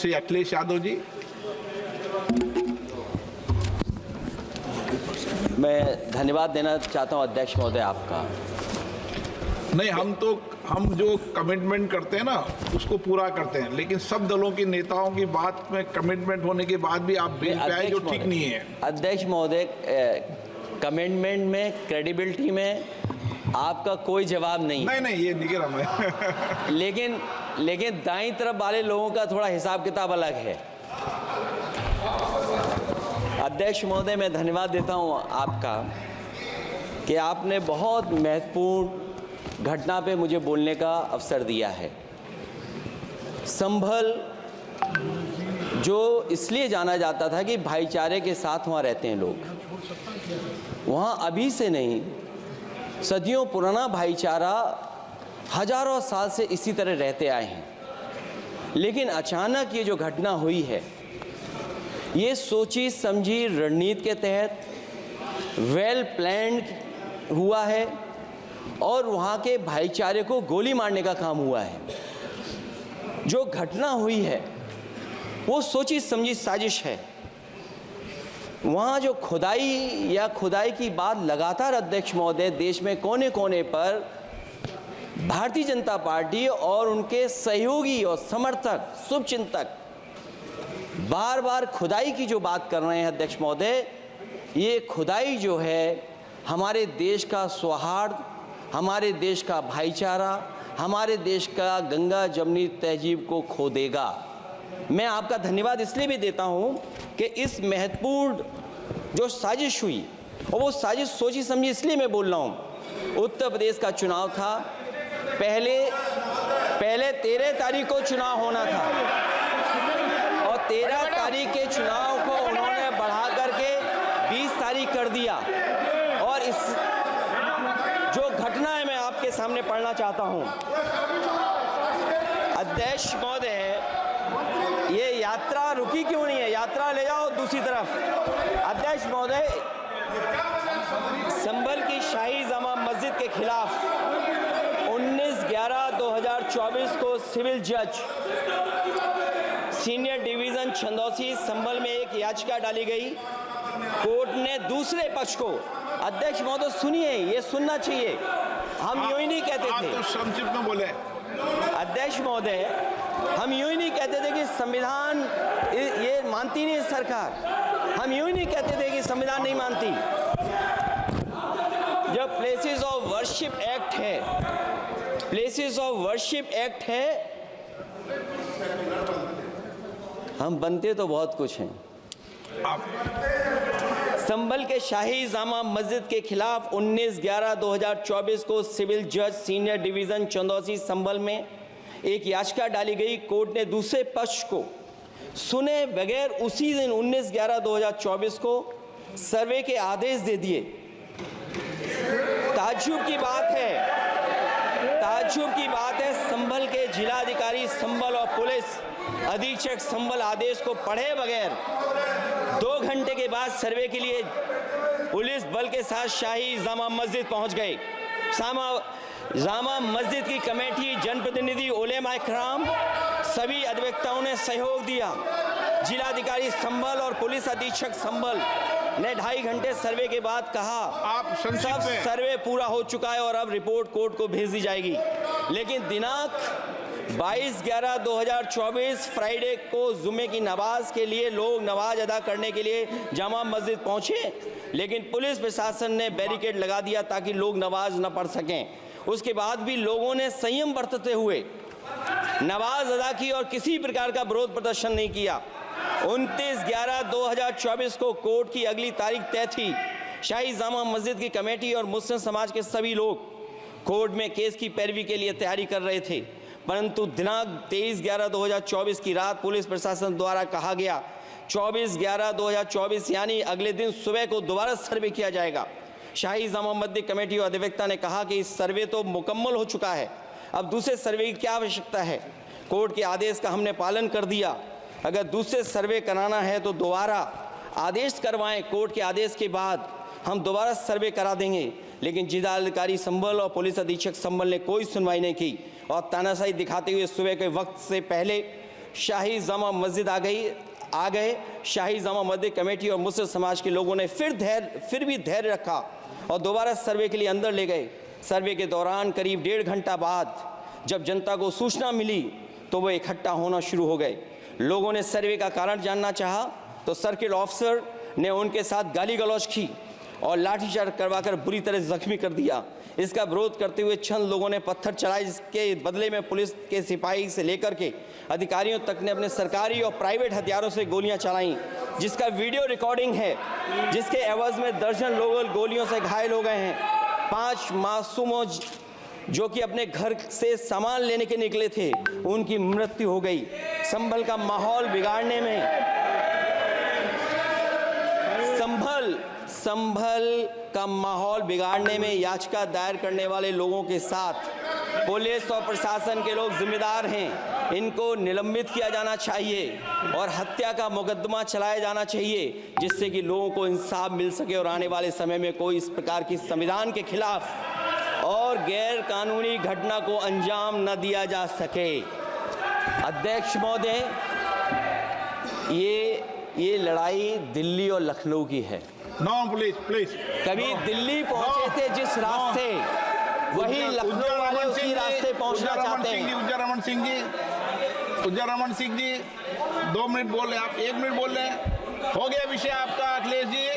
श्री अखिलेश यादव जी। मैं धन्यवाद देना चाहता हूं अध्यक्ष महोदय आपका। नहीं, हम जो कमिटमेंट करते हैं ना उसको पूरा करते हैं, लेकिन सब दलों के नेताओं की बात में कमिटमेंट होने के बाद भी आप बेंच पे आए जो ठीक नहीं है। अध्यक्ष महोदय, कमिटमेंट में, क्रेडिबिलिटी में आपका कोई जवाब नहीं। नहीं ये नहीं कह रहा मैं। लेकिन दाईं तरफ वाले लोगों का थोड़ा हिसाब किताब अलग है। अध्यक्ष महोदय, मैं धन्यवाद देता हूं आपका कि आपने बहुत महत्वपूर्ण घटना पे मुझे बोलने का अवसर दिया है। संभल जो इसलिए जाना जाता था कि भाईचारे के साथ वहाँ रहते हैं लोग, वहाँ अभी से नहीं, सदियों पुराना भाईचारा हजारों साल से इसी तरह रहते आए हैं। लेकिन अचानक ये जो घटना हुई है, ये सोची समझी रणनीति के तहत वेल प्लान्ड हुआ है और वहाँ के भाईचारे को गोली मारने का काम हुआ है। जो घटना हुई है वो सोची समझी साजिश है। वहाँ जो खुदाई की बात लगातार अध्यक्ष महोदय देश में कोने कोने पर भारतीय जनता पार्टी और उनके सहयोगी और समर्थक, शुभचिंतक बार बार खुदाई की जो बात कर रहे हैं अध्यक्ष महोदय, ये खुदाई जो है हमारे देश का सौहार्द, हमारे देश का भाईचारा, हमारे देश का गंगा जमनी तहजीब को खो देगा। मैं आपका धन्यवाद इसलिए भी देता हूं कि इस महत्वपूर्ण जो साजिश हुई, और वो साजिश सोची समझी इसलिए मैं बोल रहा हूं। उत्तर प्रदेश का चुनाव था, पहले 13 तारीख को चुनाव होना था और 13 तारीख के चुनाव को उन्होंने बढ़ा करके 20 तारीख कर दिया। और इस जो घटना है मैं आपके सामने पढ़ना चाहता हूं। अध्यक्ष महोदय, ये यात्रा रुकी क्यों नहीं है? यात्रा ले जाओ दूसरी तरफ। अध्यक्ष महोदय, संभल की शाही जामा मस्जिद के खिलाफ 19/11/2024 को सिविल जज सीनियर डिवीजन छंदौसी संभल में एक याचिका डाली गई। कोर्ट ने दूसरे पक्ष को, अध्यक्ष महोदय सुनिए, ये सुनना चाहिए, हम यूं ही नहीं कहते थे। आप तो संक्षिप्त में बोले। अध्यक्ष महोदय, हम यूं ही नहीं कहते थे कि संविधान ये मानती नहीं सरकार। हम यूं ही नहीं कहते थे कि संविधान नहीं मानती। जब प्लेसेस ऑफ वर्शिप एक्ट है, प्लेसेस ऑफ वर्शिप एक्ट है, हम बनते तो बहुत कुछ हैं। संभल के शाही जामा मस्जिद के खिलाफ 19/11/2024 को सिविल जज सीनियर डिवीजन चंदौसी संभल में एक याचिका डाली गई। कोर्ट ने दूसरे पक्ष को सुने बगैर उसी दिन 19/11/2024 को सर्वे के आदेश दे दिए। ताज्जुब की बात है, संभल के जिलाधिकारी संभल और पुलिस अधीक्षक संभल आदेश को पढ़े बगैर 2 घंटे के बाद सर्वे के लिए पुलिस बल के साथ शाही जामा मस्जिद पहुंच गए। जामा मस्जिद की कमेटी, जनप्रतिनिधि, उलेमा इकराम, सभी अधिवक्ताओं ने सहयोग दिया। जिलाधिकारी संभल और पुलिस अधीक्षक संभल ने 2.5 घंटे सर्वे के बाद कहा, आप सब सर्वे पूरा हो चुका है और अब रिपोर्ट कोर्ट को भेज दी जाएगी। लेकिन दिनांक 22/11/2024 फ्राइडे को जुमे की नमाज के लिए लोग नमाज अदा करने के लिए जामा मस्जिद पहुंचे, लेकिन पुलिस प्रशासन ने बैरिकेड लगा दिया ताकि लोग नमाज न पढ़ सकें। उसके बाद भी लोगों ने संयम बरतते हुए नमाज अदा की और किसी प्रकार का विरोध प्रदर्शन नहीं किया। 29/11/2024 को कोर्ट की अगली तारीख तय थी। शाही जामा मस्जिद की कमेटी और मुस्लिम समाज के सभी लोग कोर्ट में केस की पैरवी के लिए तैयारी कर रहे थे, परंतु दिनांक 23/11/2024 की रात पुलिस प्रशासन द्वारा कहा गया 24/11/2024 यानी अगले दिन सुबह को दोबारा सर्वे किया जाएगा। शाही जामा मस्जिद कमेटी और अधिवक्ता ने कहा कि इस सर्वे तो मुकम्मल हो चुका है, अब दूसरे सर्वे की क्या आवश्यकता है? कोर्ट के आदेश का हमने पालन कर दिया। अगर दूसरे सर्वे कराना है तो दोबारा आदेश करवाएं, कोर्ट के आदेश के बाद हम दोबारा सर्वे करा देंगे। लेकिन जिलाधिकारी संभल और पुलिस अधीक्षक संभल ने कोई सुनवाई नहीं की और तानाशाही दिखाते हुए सुबह के वक्त से पहले शाही जामा मस्जिद आ गए। शाही जामा मस्जिद कमेटी और मुस्लिम समाज के लोगों ने फिर भी धैर्य रखा और दोबारा सर्वे के लिए अंदर ले गए। सर्वे के दौरान करीब 1.5 घंटा बाद जब जनता को सूचना मिली तो वो इकट्ठा होना शुरू हो गए। लोगों ने सर्वे का कारण जानना चाहा तो सर्किल ऑफिसर ने उनके साथ गाली गलौज की और लाठीचार्ज करवाकर बुरी तरह जख्मी कर दिया। इसका विरोध करते हुए चंद लोगों ने पत्थर चलाए, जिसके बदले में पुलिस के सिपाही से लेकर के अधिकारियों तक ने अपने सरकारी और प्राइवेट हथियारों से गोलियां चलाईं, जिसका वीडियो रिकॉर्डिंग है, जिसके एवज में दर्जन लोग गोलियों से घायल हो गए हैं। 5 मासूमों जो कि अपने घर से सामान लेने के निकले थे, उनकी मृत्यु हो गई। संभल का माहौल बिगाड़ने में संभल का माहौल बिगाड़ने में याचिका दायर करने वाले लोगों के साथ पुलिस और प्रशासन के लोग जिम्मेदार हैं। इनको निलंबित किया जाना चाहिए और हत्या का मुकदमा चलाया जाना चाहिए, जिससे कि लोगों को इंसाफ मिल सके और आने वाले समय में कोई इस प्रकार की संविधान के खिलाफ और गैर कानूनी घटना को अंजाम न दिया जा सके। अध्यक्ष महोदय, ये लड़ाई दिल्ली और लखनऊ की है। नो प्लीज कभी दिल्ली पहुंचे थे जिस रास्ते, वही लखनऊ वाले उसी रास्ते पहुंचना चाहते हैं। उज्जर रमन सिंह जी 2 मिनट बोल रहे हैं, आप 1 मिनट बोल रहे हैं। हो गया विषय आपका अखिलेश जी।